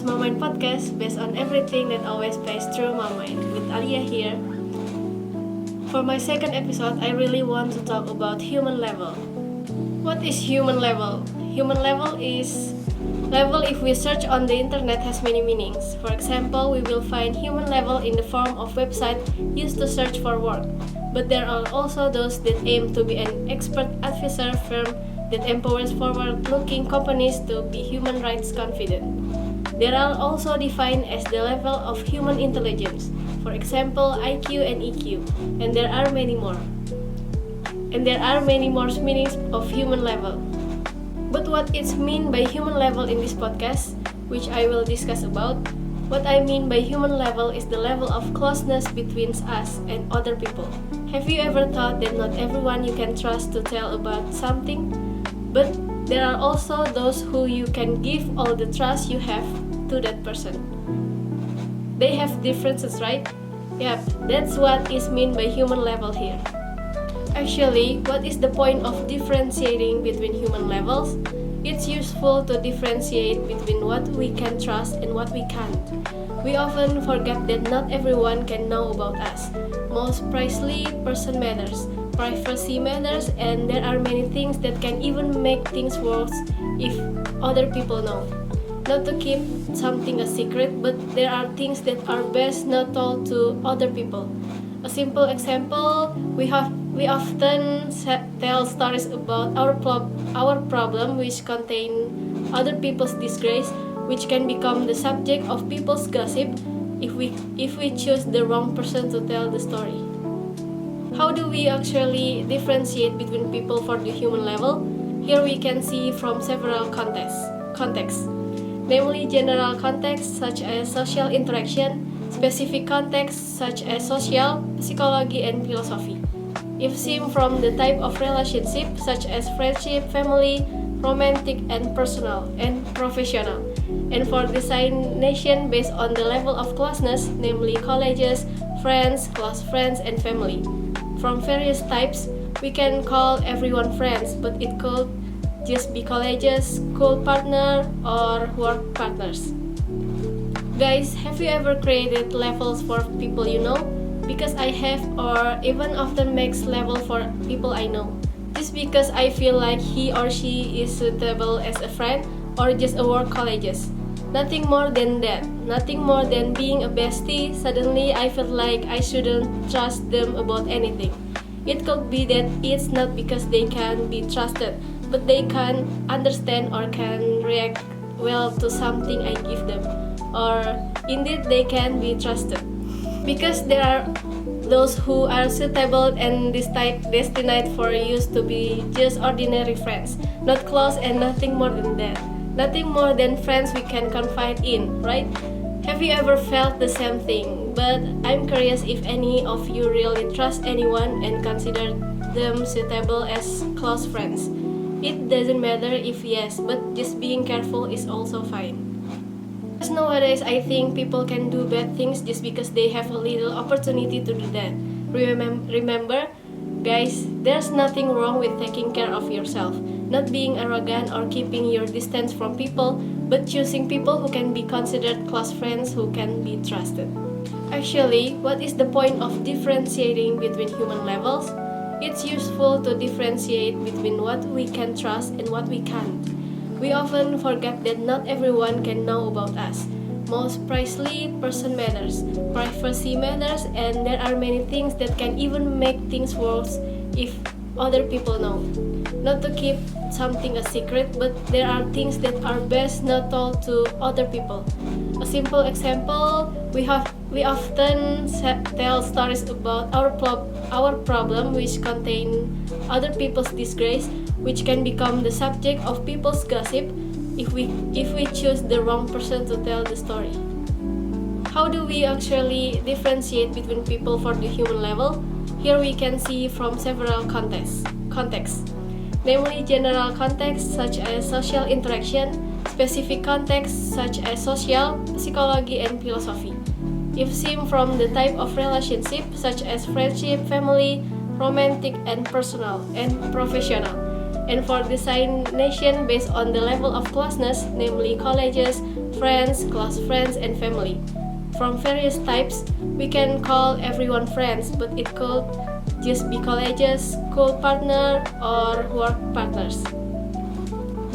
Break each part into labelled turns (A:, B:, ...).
A: My Mind podcast based on everything that always passed through my mind with Alia here. For my second episode, I really want to talk about human level. What is human level? Human level is level if we search on the internet has many meanings. For example, we will find human level in the form of website used to search for work. But there are also those that aim to be an expert advisor firm that empowers forward-looking companies to be human rights confident. There are also defined as the level of human intelligence, for example IQ and EQ, and there are many more. And there are many more meanings of human level. But what is meant by human level in this podcast, which I will discuss about, what I mean by human level is the level of closeness between us and other people. Have you ever thought that not everyone you can trust to tell about something? But there are also those who you can give all the trust you have to that person. They have differences, right? Yep, that's what is meant by human level here. Actually, what is the point of differentiating between human levels? It's useful to differentiate between what we can trust and what we can't. We often forget that not everyone can know about us. Most precisely, person matters, privacy matters, and there are many things that can even make things worse if other people know. Not to keep something a secret, but there are things that are best not told to other people. A simple example, we often tell stories about our problem which contain other people's disgrace, which can become the subject of people's gossip if we choose the wrong person to tell the story. How do we actually differentiate between people for the human level? Here we can see from several contexts, namely general context such as social interaction, specific context such as social, psychology, and philosophy. If seen from the type of relationship such as friendship, family, romantic, and personal, and professional. And for designation based on the level of closeness, namely colleges, friends, close friends, and family. From various types, we can call everyone friends, but it could just be colleges, school partner, or work partners. Guys, have you ever created levels for people you know? Because I have, or even often makes level for people I know. Just because I feel like he or she is suitable as a friend or just a work colleagues. Nothing more than that. Nothing more than being a bestie. Suddenly I feel like I shouldn't trust them about anything. It could be that it's not because they can be trusted, but they can understand or can react well to something I give them. Or indeed they can be trusted. Because there are those who are suitable and destined for use to be just ordinary friends, not close and nothing more than that. Nothing more than friends we can confide in, right? Have you ever felt the same thing? But I'm curious if any of you really trust anyone and consider them suitable as close friends. It doesn't matter if yes, but just being careful is also fine. Because nowadays I think people can do bad things just because they have a little opportunity to do that. Remember, guys, there's nothing wrong with taking care of yourself, not being arrogant or keeping your distance from people, but choosing people who can be considered close friends who can be trusted. Actually, what is the point of differentiating between human levels? It's useful to differentiate between what we can trust and what we can't. We often forget that not everyone can know about us. Most precisely, person matters, privacy matters, and there are many things that can even make things worse if other people know. Not to keep something a secret, but there are things that are best not told to other people. A simple example, we often tell stories about our problem which contain other people's disgrace, which can become the subject of people's gossip if we choose the wrong person to tell the story. How do we actually differentiate between people for the human level? Here we can see from several contexts, namely general context such as social interaction, specific context such as social, psychology, and philosophy. If seen from the type of relationship such as friendship, family, romantic, and personal, and professional. And for designation based on the level of closeness, namely colleges, friends, close friends, and family. From various types, we can call everyone friends, but it could just be colleagues, school partner, or work partners.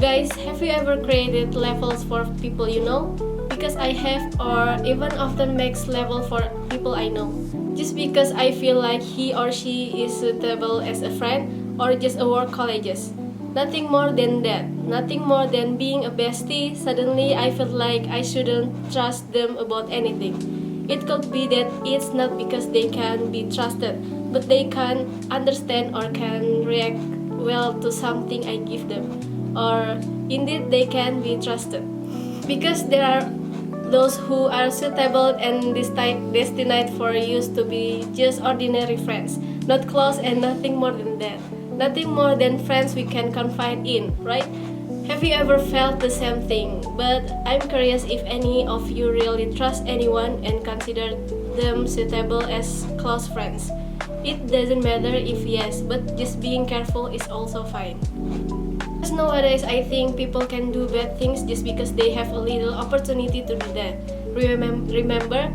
A: Guys, have you ever created levels for people you know? Because I have, or even often makes level for people I know. Just because I feel like he or she is suitable as a friend or just a work colleagues. Nothing more than that. Nothing more than being a bestie. Suddenly I feel like I shouldn't trust them about anything. It could be that it's not because they can be trusted, but they can understand or can react well to something I give them. Or indeed they can be trusted. Because there are those who are suitable and destined for you to be just ordinary friends, not close and nothing more than that. Nothing more than friends we can confide in, right? Have you ever felt the same thing? But I'm curious if any of you really trust anyone and consider them suitable as close friends. It doesn't matter if yes, but just being careful is also fine. Because nowadays I think people can do bad things just because they have a little opportunity to do that. Remember,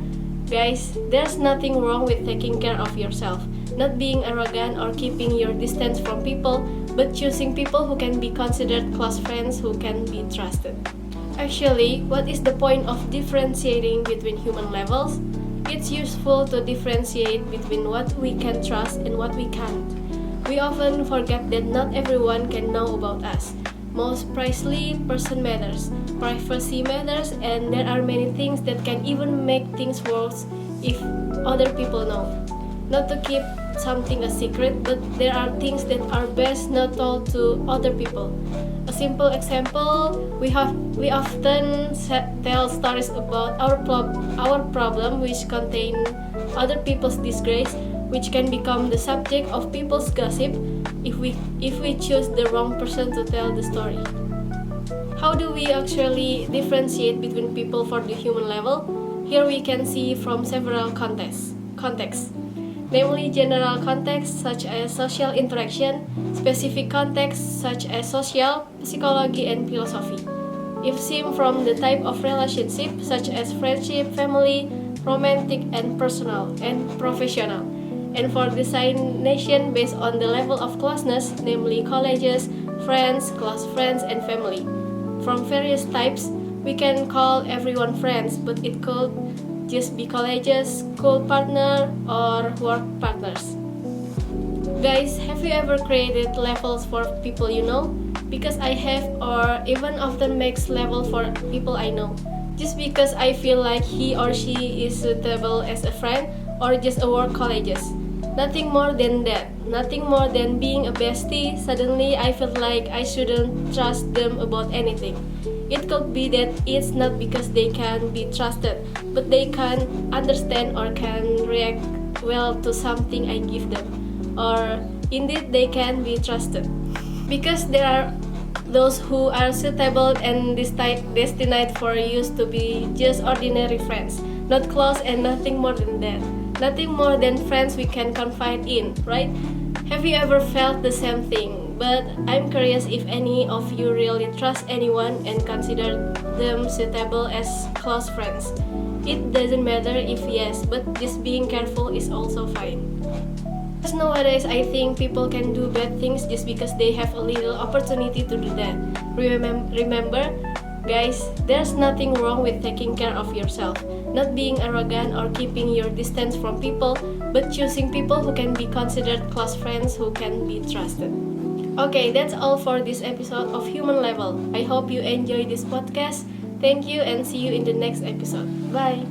A: guys, there's nothing wrong with taking care of yourself, not being arrogant or keeping your distance from people, but choosing people who can be considered close friends who can be trusted. Actually, what is the point of differentiating between human levels? It's useful to differentiate between what we can trust and what we can't. We often forget that not everyone can know about us. Most precisely, person matters, privacy matters, and there are many things that can even make things worse if other people know. Not to keep something a secret, but there are things that are best not told to other people. A simple example, we often tell stories about our problem which contain other people's disgrace, which can become the subject of people's gossip if we choose the wrong person to tell the story. How do we actually differentiate between people for the human level? Here we can see from several contexts. Namely general contexts such as social interaction, specific contexts such as social, psychology, and philosophy. If seen from the type of relationship such as friendship, family, romantic, and personal, and professional. And for designation based on the level of closeness, namely colleagues, friends, close friends, and family. From various types, we can call everyone friends, but it could just be colleagues, school partner, or work partners. Guys, have you ever created levels for people you know? Because I have, or even often makes level for people I know. Just because I feel like he or she is suitable as a friend or just a work colleagues. Nothing more than that. Nothing more than being a bestie. Suddenly I feel like I shouldn't trust them about anything. It could be that it's not because they can be trusted, but they can understand or can react well to something I give them. Or indeed they can be trusted. Because there are those who are suitable and destined for you to be just ordinary friends, not close and nothing more than that. Nothing more than friends we can confide in, right? Have you ever felt the same thing? But I'm curious if any of you really trust anyone and consider them suitable as close friends. It doesn't matter if yes, but just being careful is also fine. Because nowadays I think people can do bad things just because they have a little opportunity to do that. Remember, guys, there's nothing wrong with taking care of yourself, not being arrogant or keeping your distance from people, but choosing people who can be considered close friends who can be trusted. Okay, that's all for this episode of Human Level. I hope you enjoy this podcast. Thank you and see you in the next episode. Bye!